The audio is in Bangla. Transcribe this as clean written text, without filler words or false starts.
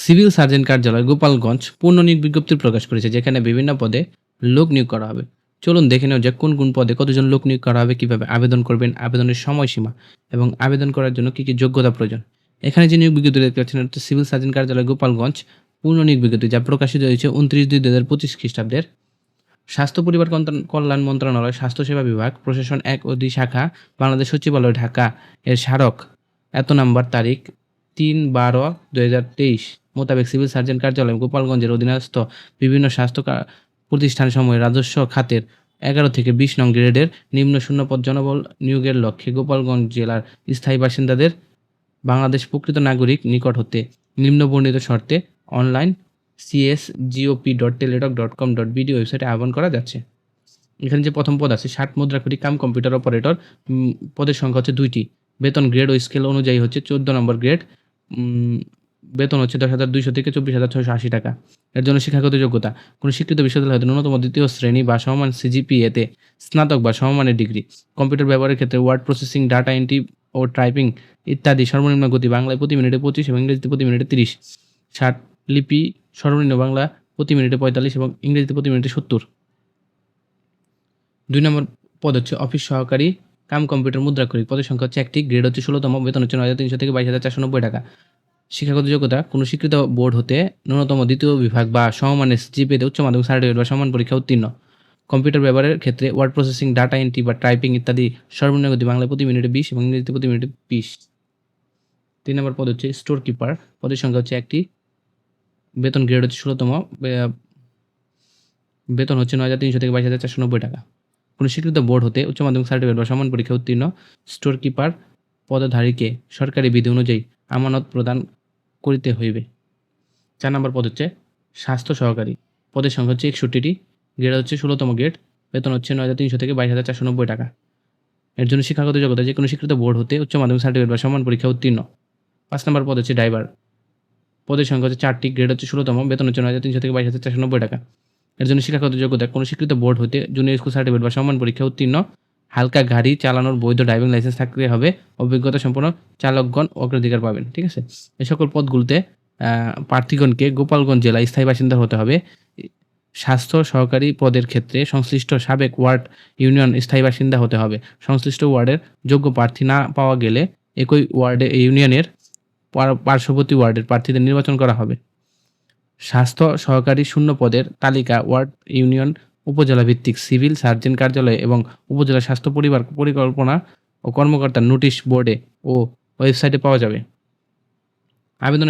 সিভিল সার্জন কার্যালয় গোপালগঞ্জ পূর্ণ নিয়োগ বিজ্ঞপ্তি প্রকাশ করেছে, যেখানে বিভিন্ন পদে লোক নিয়োগ করা হবে। চলুন দেখে নেওয়া যাক কোন কোন পদে কতজন লোক নিয়োগ করা হবে, কিভাবে আবেদন করবেন, আবেদনের সময়সীমা এবং আবেদন করার জন্য কি কি যোগ্যতা প্রয়োজন। এখানে যে নিয়োগ বিজ্ঞপ্তি দেখতে পাচ্ছেন, এটা সিভিল সার্জন কার্যালয় গোপালগঞ্জ পূর্ণ নিয়োগ বিজ্ঞপ্তি, যা প্রকাশিত হয়েছে 29/2/2025 খ্রিস্টাব্দের। স্বাস্থ্য পরিবার কল্যাণ মন্ত্রণালয়, স্বাস্থ্যসেবা বিভাগ, প্রশাসন 1 ও 2 শাখা, বাংলাদেশ সচিবালয় ঢাকা এর স্মারক এত নাম্বার তারিখ 3/12/2023 মোতাবেক সিভিল সার্জন কার্যালয় গোপালগঞ্জের অধীনস্থ বিভিন্ন স্বাস্থ্য প্রতিষ্ঠানসমূহে রাজস্ব খাতের 11 থেকে 20 নং গ্রেডের নিম্ন শূন্যপদ জনবল নিয়োগের লক্ষ্যে গোপালগঞ্জ জেলার স্থায়ী বাসিন্দাদের বাংলাদেশ প্রকৃত নাগরিক নিকট হতে নিম্ন বর্ণিত শর্তে অনলাইন csgop.teletalk.com.bd ওয়েবসাইটে আহ্বান করা যাচ্ছে। এখানে যে প্রথম পদ আছে 60 মুদ্রাক্ষরিক কাম কম্পিউটার অপারেটর, পদের সংখ্যা হচ্ছে 2টি। বেতন গ্রেড ও স্কেল অনুযায়ী হচ্ছে 14 নম্বর গ্রেড, বেতন হচ্ছে 10,200 থেকে 24,680 টাকা। এর জন্য শিক্ষাগত যোগ্যতা কোনো স্বীকৃত বিশ্ববিদ্যালয় হতে ন্যূনতম 2য় শ্রেণী বা সমমান সিজিপিএতে স্নাতক বা সমমানের ডিগ্রি। কম্পিউটার ব্যবহারের ক্ষেত্রে ওয়ার্ড প্রসেসিং, ডাটা এন্ট্রি ও টাইপিং ইত্যাদি সর্বনিম্ন গতি বাংলায় প্রতি মিনিটে 25 এবং ইংরেজিতে প্রতি মিনিটে 30। 60 লিপি সর্বনিম্ন বাংলা প্রতি মিনিটে 45 এবং ইংরেজিতে প্রতি মিনিটে 70। 2 নম্বর পদ হচ্ছে অফিস সহকারী কাম কম্পিউটার মুদ্রাক্ষরিক, পদের সংখ্যা হচ্ছে 1টি, গ্রেড হচ্ছে 16তম, বেতন হচ্ছে 9,300 থেকে 22,490 টাকা। শিক্ষাগত যোগ্যতা কোনো স্বীকৃত বোর্ড হতে ন্যূনতম 2য় বিভাগ বা সমমানের জিপিএতে উচ্চ মাধ্যমিক সার্টিফিকেট বা সমান পরীক্ষা উত্তীর্ণ। কম্পিউটার ব্যবহারের ক্ষেত্রে ওয়ার্ড প্রসেসিং, ডাটা এন্ট্রি বা টাইপিং ইত্যাদি সর্বনিম্ন গতি বাংলায় প্রতি মিনিটে 20 এবং ইংরেজিতে প্রতি মিনিটে 20। 3 নম্বর পদ হচ্ছে স্টোর কিপার, পদের সংখ্যা হচ্ছে 1টি, বেতন গ্রেড হচ্ছে 16তম, বেতন হচ্ছে 9,300 থেকে 22,490 টাকা। কোনো স্বীকৃত বোর্ড হতে উচ্চ মাধ্যমিক সার্টিফিকেট বা সমান পরীক্ষা উত্তীর্ণ স্টোর কিপার পদধারীকে সরকারি বিধি অনুযায়ী আমানত প্রদান করিতে হইবে। 4 নম্বর পদ হচ্ছে স্বাস্থ্য সহকারী, পদের সংখ্যা হচ্ছে 61টি, গ্রেড হচ্ছে 16তম গ্রেড, বেতন হচ্ছে 9,300 থেকে 22,490 টাকা। এর জন্য শিক্ষাগত যোগ্যতা যে কোনো স্বীকৃত বোর্ড হতে উচ্চ মাধ্যমিক সার্টিফিকেট বা সমান পরীক্ষা উত্তীর্ণ। 5 নম্বর পদ হচ্ছে ড্রাইভার, পদের সংখ্যা হচ্ছে 4টি, গ্রেড হচ্ছে 16তম, বেতন হচ্ছে 9,300 থেকে 22,490 টাকা। এর জন্য শিক্ষাগত যোগ্যতা কোনো স্বীকৃত বোর্ড হতে জুনিয়র স্কুল সার্টিফিকেট বা সমান পরীক্ষা উত্তীর্ণ, হালকা গাড়ি চালানোর বৈধ ড্রাইভিং লাইসেন্স থাকতে হবে, অভিজ্ঞতা সম্পন্ন চালকগণ অগ্রাধিকার পাবেন। ঠিক আছে, এই সকল পদগুলোতে প্রার্থীগণকে গোপালগঞ্জ জেলায় স্থায়ী বাসিন্দা হতে হবে। স্বাস্থ্য সহকারী পদের ক্ষেত্রে সংশ্লিষ্ট সাবেক ওয়ার্ড ইউনিয়ন স্থায়ী বাসিন্দা হতে হবে। সংশ্লিষ্ট ওয়ার্ডের যোগ্য প্রার্থী না পাওয়া গেলে একই ওয়ার্ডে ইউনিয়নের পার্শ্ববর্তী ওয়ার্ডের প্রার্থীদের নির্বাচন করা হবে। স্বাস্থ্য সহকারী শূন্য পদের তালিকা ওয়ার্ড ইউনিয়ন উপজেলা ভিত্তিক সিভিল সার্জন কার্যালয়ে এবং উপজেলা স্বাস্থ্য পরিবার পরিকল্পনা ও কর্মকর্তার নোটিশ বোর্ডে ও ওয়েবসাইটে পাওয়া যাবে। আবেদনের